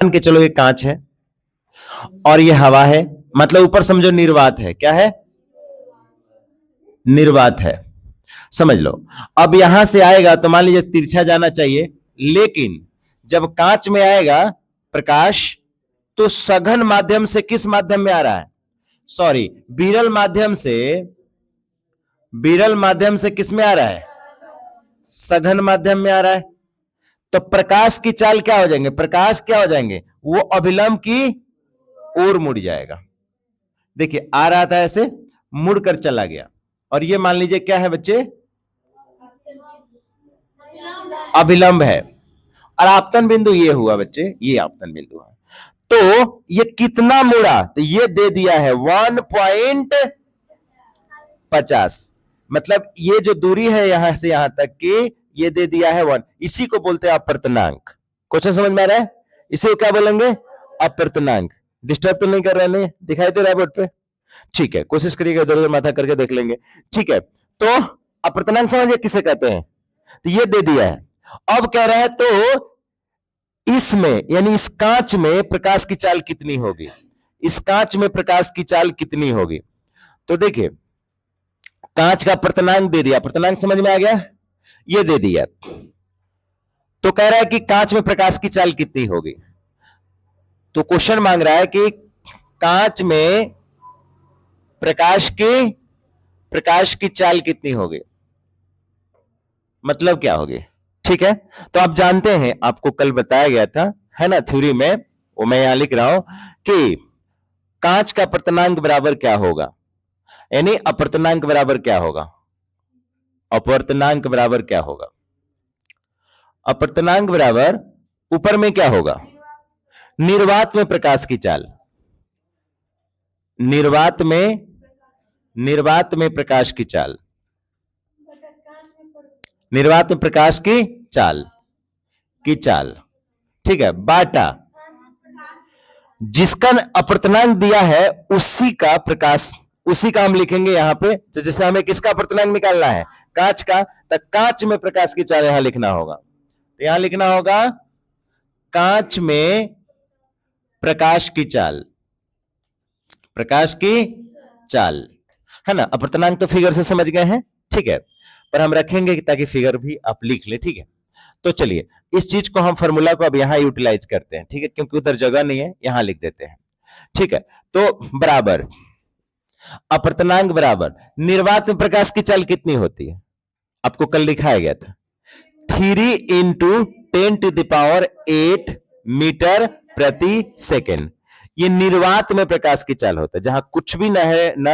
मान के चलो ये कांच है और ये हवा है, मतलब ऊपर समझो निर्वात है। क्या है? निर्वात है, समझ लो। अब यहां से आएगा तो मान लीजिए तिरछा जाना चाहिए, लेकिन जब कांच में आएगा प्रकाश तो सघन माध्यम से किस माध्यम में आ रहा है? सॉरी, विरल माध्यम से किस में आ रहा है? सघन माध्यम में आ रहा है। तो प्रकाश की चाल क्या हो जाएंगे? प्रकाश क्या हो जाएंगे? वो अभिलंब की ओर मुड़ जाएगा। देखिए आ रहा था ऐसे, मुड़कर चला गया, और ये मान लीजिए क्या है बच्चे? अभिलंब है। और आपतन बिंदु ये हुआ बच्चे, ये आपतन बिंदु है। तो ये कितना मुड़ा? तो ये दे दिया है 1.50, मतलब ये जो दूरी है यहां से यहां तक की, ये दे दिया है 1। इसी को बोलते हैं अपर्तनांक। क्वेश्चन समझ में आ रहा है? इसे को क्या बोलेंगे? अपर्तनांक। डिस्टर्ब तो नहीं कर रहे हैं? दिखाई दे रहा है बोर्ड पे? ठीक है, कोशिश करिएगा इधर उधर माथा करके देख लेंगे। ठीक है, तो अपर्तनांक समझिए किसे कहते हैं? तो ये दे दिया है। अब कह रहा है तो इसमें यानी इस कांच में प्रकाश की चाल कितनी होगी? इस कांच में प्रकाश की चाल कितनी होगी? तो देखिए कांच का अपर्तनांक दे दिया, अपर्तनांक समझ में आ गया? ये दे दिया। तो कह रहा है कि कांच में प्रकाश की चाल कितनी होगी। तो क्वेश्चन मांग रहा है कि कांच में प्रकाश की चाल कितनी होगी, मतलब क्या होगी? ठीक है, तो आप जानते हैं, आपको कल बताया गया था, है ना, थ्योरी में, वो मैं यहां लिख रहा हूं कि कांच का अपर्तनांक बराबर क्या होगा, यानी अपर्तनांक बराबर क्या होगा? अपर्तनांक बराबर क्या होगा? अपर्तनांक बराबर ऊपर में क्या होगा? निर्वात में प्रकाश की चाल। निर्वात में प्रकाश की चाल। निर्वात में प्रकाश की चाल ठीक है, बाटा जिसका अपर्तनांक दिया है उसी का हम लिखेंगे यहां पे। तो जैसे हमें किसका अपर्तनांक निकालना है? कांच का, तो कांच में प्रकाश की चाल यहां लिखना होगा। तो यहां लिखना होगा कांच में प्रकाश की चाल, है ना। अपर्तनांक तो फिगर से समझ गए हैं, ठीक है, पर हम रखेंगे ताकि फिगर भी आप लिख ले। ठीक है, तो चलिए इस चीज को हम फॉर्मूला को अब यहां यूटिलाइज करते हैं, ठीक है, क्योंकि उधर जगह नहीं है, यहां लिख देते हैं। ठीक है, तो बराबर अपर्तनांक बराबर निर्वात में प्रकाश की चाल कितनी होती है? आपको कल लिखाया गया था 3 इंटू 10⁸ मीटर प्रति सेकेंड। ये निर्वात में प्रकाश की चाल होता है, जहां कुछ भी न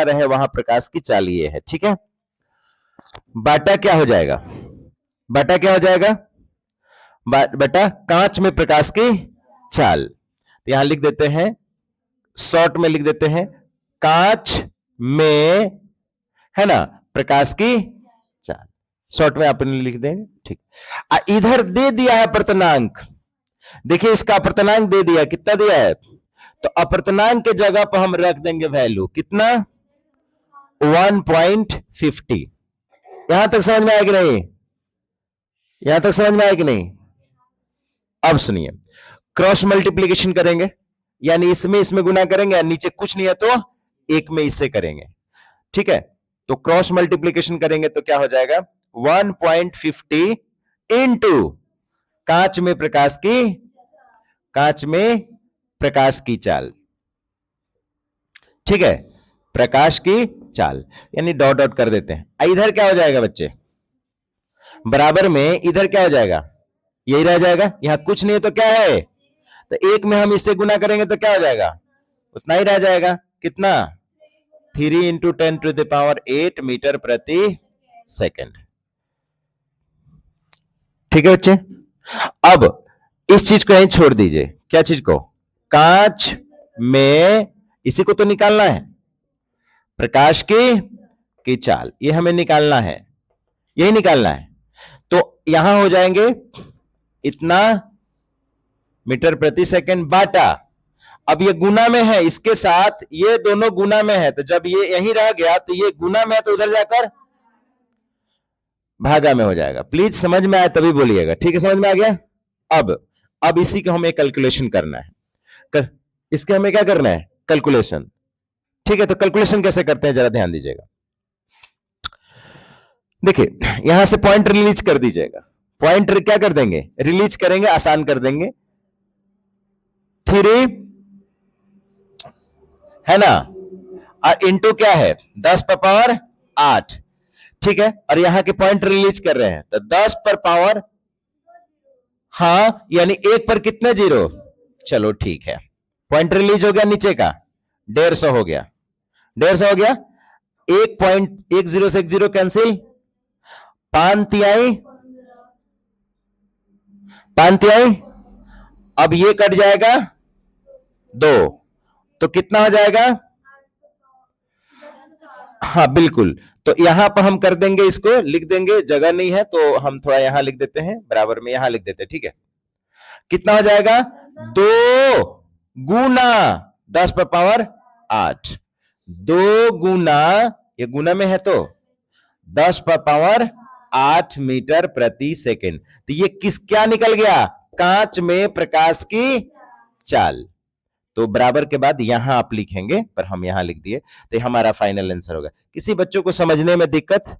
रहे वहां प्रकाश की चाल ये है। ठीक है, बाटा क्या हो जाएगा? बटा कांच में प्रकाश की चाल। तो यहां लिख देते हैं, शॉर्ट में लिख देते हैं कांच में, है ना, प्रकाश की चाल, शॉर्ट में आपने लिख देंगे। ठीक, इधर दे दिया है अपर्तनांक। देखिए इसका अपर्तनांक दे दिया, कितना दिया है? तो अपर्तनांक के जगह पर हम रख देंगे वैल्यू कितना? 1.50। यहां तक समझ में आया कि नहीं? अब सुनिए, क्रॉस मल्टीप्लीकेशन करेंगे, यानी इसमें गुना करेंगे, नीचे कुछ नहीं है तो एक में इससे करेंगे। ठीक है, तो क्रॉस मल्टीप्लीकेशन करेंगे तो क्या हो जाएगा? 1.50 इंटू कांच में प्रकाश की चाल। ठीक है, प्रकाश की चाल, यानी डॉट डॉट कर देते हैं। इधर क्या हो जाएगा बच्चे? बराबर में इधर क्या हो जाएगा? यही रह जाएगा, यहां कुछ नहीं है तो क्या है? तो एक में हम इससे गुना करेंगे तो क्या हो जाएगा? उतना ही रह जाएगा। कितना? 3 इंटू 10⁸ मीटर प्रति सेकेंड। ठीक है बच्चे, अब इस चीज को यहीं छोड़ दीजिए। क्या चीज को? कांच में, इसी को तो निकालना है, प्रकाश की चाल, ये हमें निकालना है, यही निकालना है। तो यहां हो जाएंगे इतना मीटर प्रति सेकंड बाटा, अब ये गुना में है इसके साथ, ये दोनों गुना में है, तो जब ये यहीं रह गया तो ये गुना में है, तो उधर जाकर भागा में हो जाएगा। प्लीज समझ में आए तभी बोलिएगा। ठीक है, समझ में आ गया? अब इसी को हमें कैलकुलेशन करना है। इसके हमें क्या करना है, कैलकुलेशन। ठीक है, तो कैलकुलेशन कैसे करते हैं जरा ध्यान दीजिएगा। देखिए यहां से पॉइंट रिलीज कर दीजिएगा, पॉइंट क्या कर देंगे, रिलीज करेंगे, आसान कर देंगे। 3 है ना, और इंटू क्या है 10 पर पावर 8। ठीक है, और यहां के पॉइंट रिलीज कर रहे हैं तो 10 पर पावर, हां यानी 1 पर कितने जीरो, चलो ठीक है, पॉइंट रिलीज हो गया नीचे का 150 हो गया, 150 हो गया। 1.10 से 1 0 कैंसिल, 5 तिहाई, 5 तिहाई, अब ये कट जाएगा 2, तो कितना हो जाएगा, हाँ बिल्कुल, तो यहां पर हम कर देंगे, इसको लिख देंगे, जगह नहीं है तो हम थोड़ा यहां लिख देते हैं, बराबर में यहां लिख देते हैं। ठीक है, कितना हो जाएगा 2 गुना 10 पर पावर 8, 2 गुना, ये गुना में है तो 10 पर पावर 8 मीटर प्रति सेकंड। तो ये क्या निकल गया, कांच में प्रकाश की चाल। तो बराबर के बाद यहां आप लिखेंगे, पर हम यहां लिख दिए, तो हमारा फाइनल आंसर होगा। किसी बच्चों को समझने में दिक्कत,